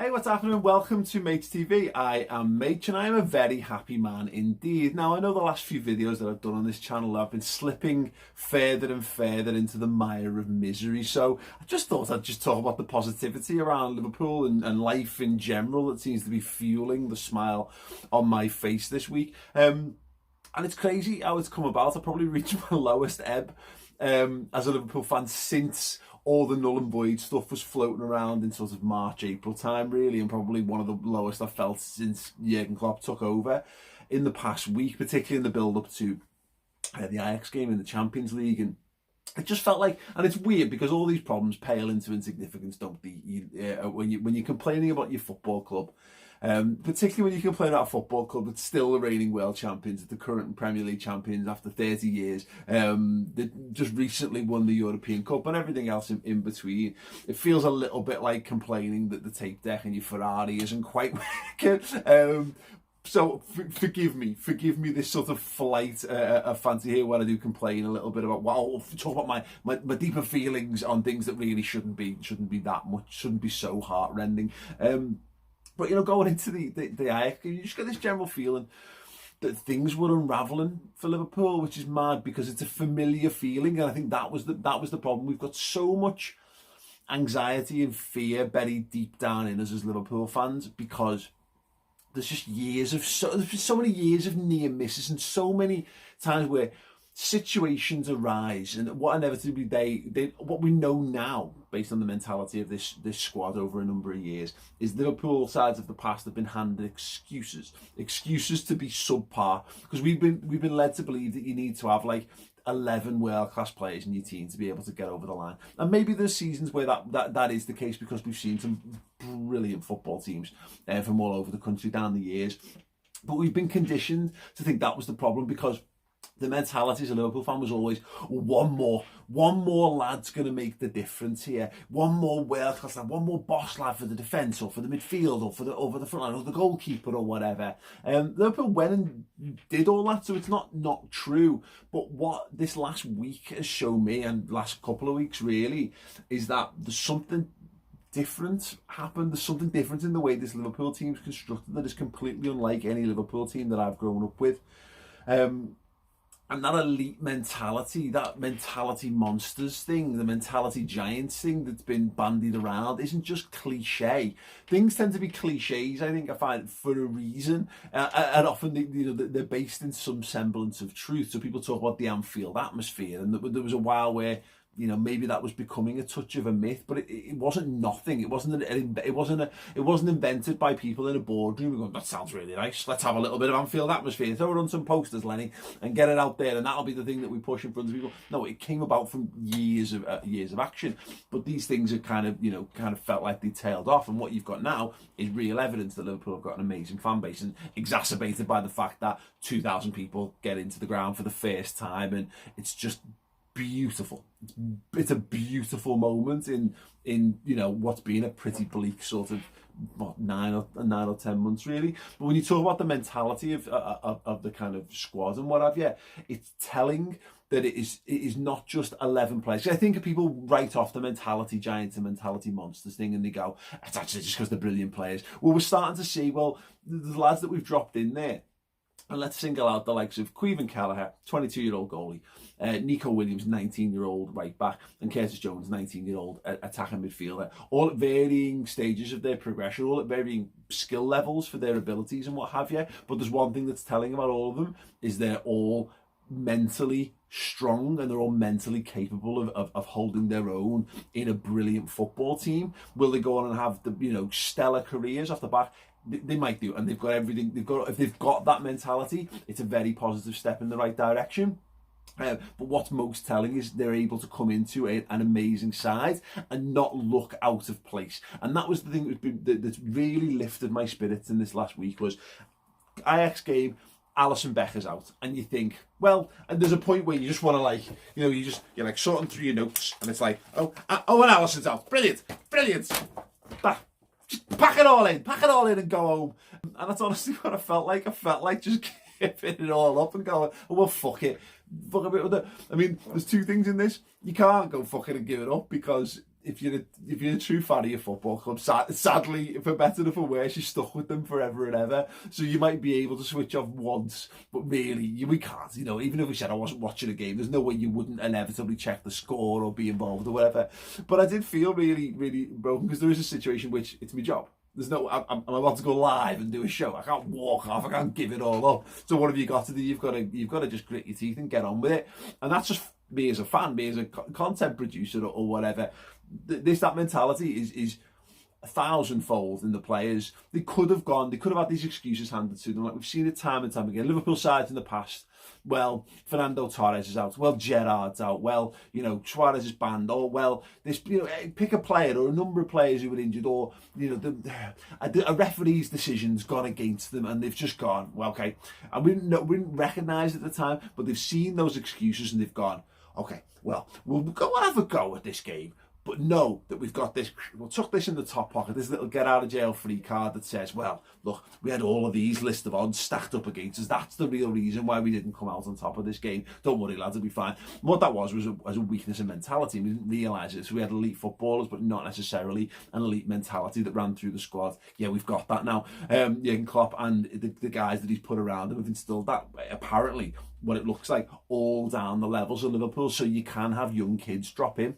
Hey, what's happening? Welcome to Maych TV. I am Maych and I am a very happy man indeed. Now, I know the last few videos that I've done on this channel, I've been slipping further and further into the mire of misery. So I just thought I'd just talk about the positivity around Liverpool and life in general that seems to be fueling the smile on my face this week. And it's crazy how it's come about. I probably reached my lowest ebb as a Liverpool fan since all the null and void stuff was floating around in sort of March, April time, really, and probably one of the lowest I've felt since Jurgen Klopp took over in the past week, particularly in the build-up to the Ajax game in the Champions League. And it just felt like, and it's weird because all these problems pale into insignificance, don't they? When you're complaining about your football club, particularly when you complain about a football club that's still the reigning world champions, the current Premier League champions after 30 years, that just recently won the European Cup and everything else in between. It feels a little bit like complaining that the tape deck in your Ferrari isn't quite working. So forgive me this sort of flight of fancy here when I do complain a little bit about, well, talk about my deeper feelings on things that really shouldn't be that much, shouldn't be so heartrending. But, you know, going into the Ajax, you just got this general feeling that things were unravelling for Liverpool, which is mad because it's a familiar feeling. And I think that was the problem. We've got so much anxiety and fear buried deep down in us as Liverpool fans because there's just there's been so many years of near misses and so many times where situations arise, and what inevitably what we know now based on the mentality of this squad over a number of years is Liverpool sides of the past have been handed excuses to be subpar, because we've been led to believe that you need to have like 11 world-class players in your team to be able to get over the line. And maybe there's seasons where that is the case because we've seen some brilliant football teams from all over the country down the years, but we've been conditioned to think that was the problem because the mentality as a Liverpool fan was always one more lad's going to make the difference here. One more world-class lad, one more boss lad for the defence or for the midfield or for the front line or the goalkeeper or whatever. Liverpool went and did all that, so it's not true. But what this last week has shown me, and last couple of weeks really, is that there's something different happened. There's something different in the way this Liverpool team's constructed that is completely unlike any Liverpool team that I've grown up with. And that elite mentality, that mentality monsters thing, the mentality giants thing that's been bandied around isn't just cliche. Things tend to be cliches, I think, I find, for a reason. And often they're based in some semblance of truth. So people talk about the Anfield atmosphere, and there was a while where, you know, maybe that was becoming a touch of a myth, but it wasn't nothing. It wasn't invented by people in a boardroom going, that sounds really nice, let's have a little bit of Anfield atmosphere, throw it on some posters, Lenny, and get it out there, and that'll be the thing that we push in front of people. No, it came about from years of action, but these things have kind of felt like they tailed off. And what you've got now is real evidence that Liverpool have got an amazing fan base, and exacerbated by the fact that 2,000 people get into the ground for the first time, and it's just beautiful. It's a beautiful moment in you know what's been a pretty bleak sort of 9 or 10 months really. But when you talk about the mentality of the kind of squad and what have you, it's telling that it is not just 11 players. I think people write off the mentality giants and mentality monsters thing and they go, it's actually just because they're brilliant players. Well, we're starting to see, well, the lads that we've dropped in there, and let's single out the likes of Kelleher, 22-year-old goalie, Neco Williams, 19-year-old right back, and Curtis Jones, 19-year-old attacking midfielder, all at varying stages of their progression, all at varying skill levels for their abilities and what have you. But there's one thing that's telling about all of them, is they're all mentally strong and they're all mentally capable of holding their own in a brilliant football team. Will they go on and have the stellar careers off the back? They might do, and they've got everything. If they've got that mentality, it's a very positive step in the right direction. But what's most telling is they're able to come into an amazing side and not look out of place. And that was the thing that's really lifted my spirits in this last week. Was Ajax game, Alisson Becker's out, and you think, well, and there's a point where you just want to you're like sorting through your notes, and it's like, and Alisson's out, brilliant. Just pack it all in and go home. And that's honestly what I felt like. I felt like just giving it all up and going, oh, well, fuck it. Fuck a bit with it. I mean, there's two things in this. You can't go fuck it and give it up because if you're a true fan of your football club, sadly, for better or for worse, you're stuck with them forever and ever. So you might be able to switch off once, but really, we can't. You know, even if we said I wasn't watching a game, there's no way you wouldn't inevitably check the score or be involved or whatever. But I did feel really, really broken, because there is a situation which it's my job. There's no, I'm about to go live and do a show. I can't walk off. I can't give it all up. So what have you got to do? You've got to just grit your teeth and get on with it. And that's just me as a fan, me as a content producer or whatever. That mentality is a thousandfold in the players. They could have had these excuses handed to them. Like we've seen it time and time again. Liverpool sides in the past. Well, Fernando Torres is out. Well, Gerrard's out. Well, you know, Suarez is banned. Or, well, this, you know, pick a player or a number of players who were injured, or, you know, a referee's decision's gone against them and they've just gone, well, okay. And we didn't recognise at the time, but they've seen those excuses and they've gone, okay, well, we'll go and have a go at this game. But know that we've got this, we'll tuck this in the top pocket, this little get out of jail free card that says, well, look, we had all of these list of odds stacked up against us. That's the real reason why we didn't come out on top of this game. Don't worry, lads, it'll be fine. And what that was a weakness in mentality. We didn't realise it. So we had elite footballers, but not necessarily an elite mentality that ran through the squad. Yeah, we've got that now. Jurgen Klopp and the guys that he's put around him have instilled that, apparently, what it looks like, all down the levels of Liverpool. So you can have young kids drop in.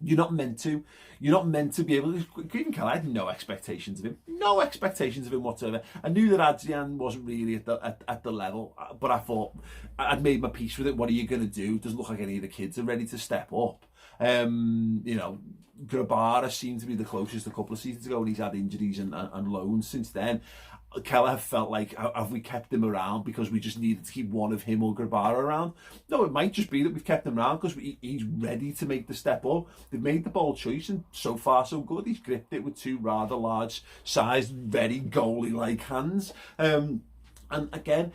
You're not meant to. You're not meant to be able to. Even Kelleher, I had no expectations of him. No expectations of him whatsoever. I knew that Adrian wasn't really at the level, but I thought I'd made my peace with it. What are you going to do? It doesn't look like any of the kids are ready to step up. You know, Grabara seemed to be the closest a couple of seasons ago, and he's had injuries and loans since then. Kelleher felt like, have we kept him around because we just needed to keep one of him or Grabara around? No, it might just be that we've kept him around because he's ready to make the step up. They've made the bold choice, and so far so good. He's gripped it with two rather large sized, very goalie-like hands. And again,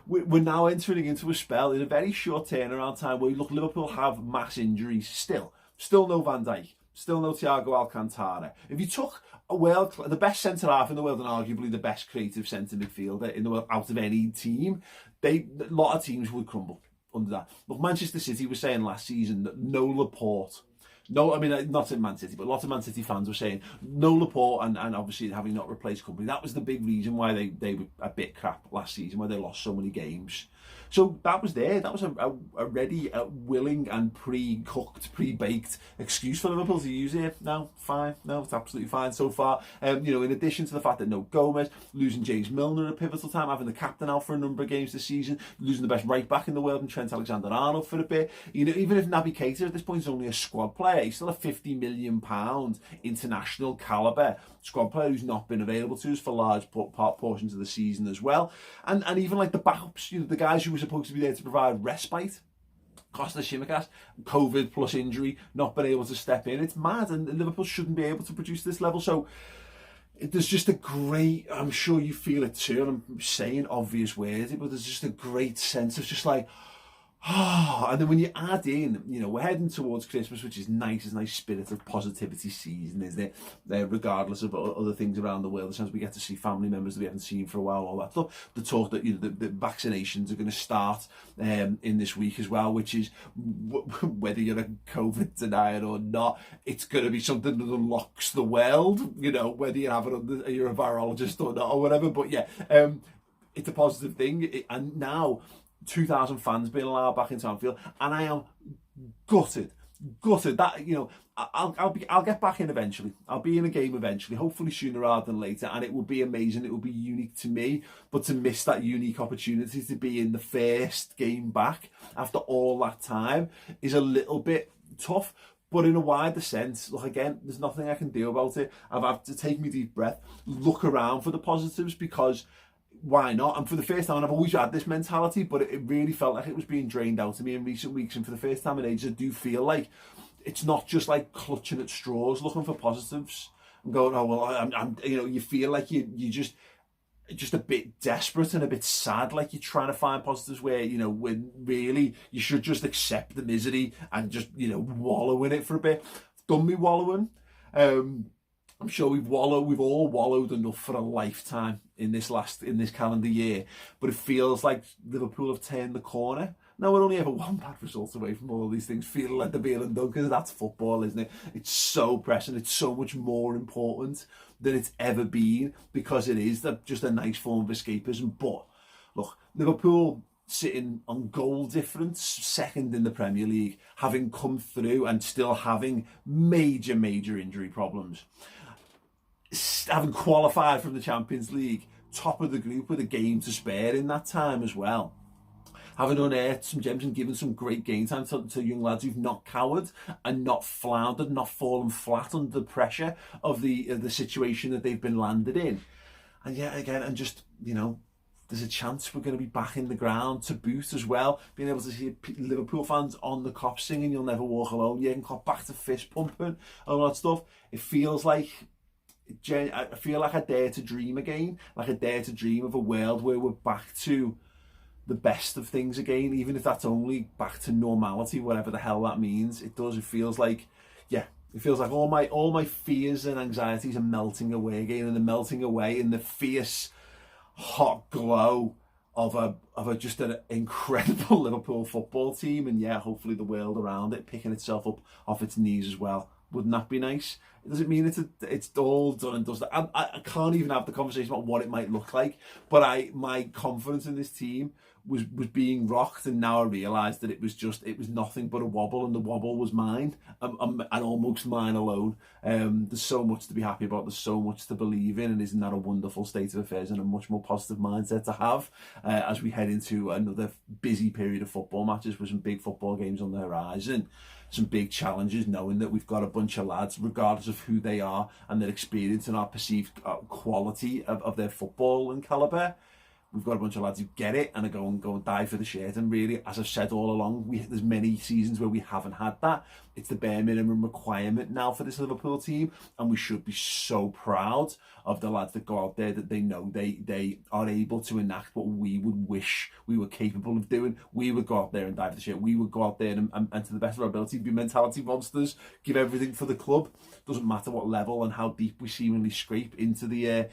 we're now entering into a spell in a very short turnaround time where, look, Liverpool have mass injuries still. Still no Van Dijk. Still no Thiago Alcantara. If you took the best centre-half in the world and arguably the best creative centre midfielder in the world out of any team, a lot of teams would crumble under that. Look, Manchester City was saying last season that no Laporte, no, I mean, not in Man City, but lots of Man City fans were saying no Laporte, and obviously having not replaced Company. That was the big reason why they were a bit crap last season, why they lost so many games. So that was there. That was a ready, willing and pre-cooked, pre-baked excuse for Liverpool to use it. No, fine. No, it's absolutely fine so far. You know, in addition to the fact that no Gomez, losing James Milner at a pivotal time, having the captain out for a number of games this season, losing the best right back in the world and Trent Alexander-Arnold for a bit. You know, even if Naby Keita at this point is only a squad player, he's still a £50 million international calibre squad player who's not been available to us for large portions of the season as well. And even like the backups, you know, the guys who were supposed to be there to provide respite, Costa Tsimikas, COVID plus injury, not been able to step in. It's mad, and Liverpool shouldn't be able to produce this level. So there's just a great, I'm sure you feel it too, and I'm saying obvious words, but there's just a great sense of just like, and then when you add in, you know, we're heading towards Christmas, which is nice. It's a nice spirit of positivity season, isn't it? Regardless of other things around the world, the chance we get to see family members that we haven't seen for a while, all that stuff. The talk that, you know, the vaccinations are going to start in this week as well, which is whether you're a COVID denier or not, it's going to be something that unlocks the world. You know, whether you're a virologist or not or whatever. But yeah, it's a positive thing, and now 2,000 fans being allowed back into Anfield, and I am gutted that, you know, I'll get back in eventually. I'll be in a game eventually, hopefully sooner rather than later, and it will be amazing. It will be unique to me, but to miss that unique opportunity to be in the first game back after all that time is a little bit tough. But in a wider sense, look, again, there's nothing I can do about it. I've had to take my deep breath, look around for the positives, because why not? And for the first time, I've always had this mentality, but it really felt like it was being drained out of me in recent weeks. And for the first time in ages, I do feel like it's not just like clutching at straws, looking for positives and going, oh, well, I'm you know, you feel like you just a bit desperate and a bit sad, like you're trying to find positives where, you know, when really you should just accept the misery and just, you know, wallow in it for a bit. I've done me wallowing. I'm sure we've all wallowed enough for a lifetime in this calendar year, but it feels like Liverpool have turned the corner. Now, we're only ever one bad result away from all these things feeling like they're being undone, because that's football, isn't it? It's so pressing. It's so much more important than it's ever been, because it is just a nice form of escapism. But look, Liverpool sitting on goal difference, second in the Premier League, having come through and still having major injury problems, having qualified from the Champions League, top of the group with a game to spare in that time as well, having unearthed some gems and given some great game time to young lads who've not cowered and not floundered, not fallen flat under the pressure of the situation that they've been landed in. And yet again, and just, you know, there's a chance we're going to be back in the ground to boot as well. Being able to see Liverpool fans on the Kop singing "You'll Never Walk Alone," Jürgen Klopp back to fist pumping and all that stuff. It feels like, I feel like I dare to dream again, like I dare to dream of a world where we're back to the best of things again, even if that's only back to normality, whatever the hell that means. It does. It feels like, yeah, it feels like all my fears and anxieties are melting away again, and they're melting away in the fierce, hot glow of just an incredible Liverpool football team. And yeah, hopefully the world around it picking itself up off its knees as well. Wouldn't that be nice? It doesn't mean it's all done and dusted. I can't even have the conversation about what it might look like, but my confidence in this team was being rocked, and now I realise that it was nothing but a wobble, and the wobble was mine, and almost mine alone. There's so much to be happy about, there's so much to believe in, and isn't that a wonderful state of affairs and a much more positive mindset to have as we head into another busy period of football matches with some big football games on the horizon, some big challenges, knowing that we've got a bunch of lads, regardless of who they are and their experience and our perceived quality of their football and calibre. We've got a bunch of lads who get it and are go and die for the shirt. And really, as I've said all along, there's many seasons where we haven't had that. It's the bare minimum requirement now for this Liverpool team, and we should be so proud of the lads that go out there, that they know they are able to enact what we would wish we were capable of doing. We would go out there and die for the shirt. We would go out there and to the best of our ability, be mentality monsters, give everything for the club. Doesn't matter what level and how deep we seemingly scrape into the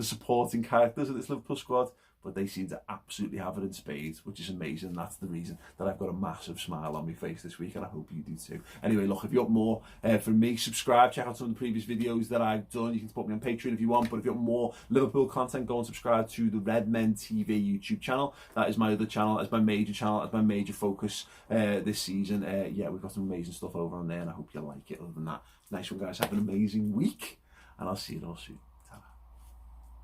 supporting characters of this Liverpool squad. But they seem to absolutely have it in spades, which is amazing. That's the reason that I've got a massive smile on my face this week, and I hope you do too. Anyway, look, if you want more from me, subscribe, check out some of the previous videos that I've done. You can support me on Patreon if you want, but if you want more Liverpool content, go and subscribe to the Redmen TV YouTube channel. That is my other channel, that's my major channel, that's my major focus this season. Yeah, we've got some amazing stuff over on there, and I hope you like it. Other than that, nice one, guys. Have an amazing week, and I'll see you all soon.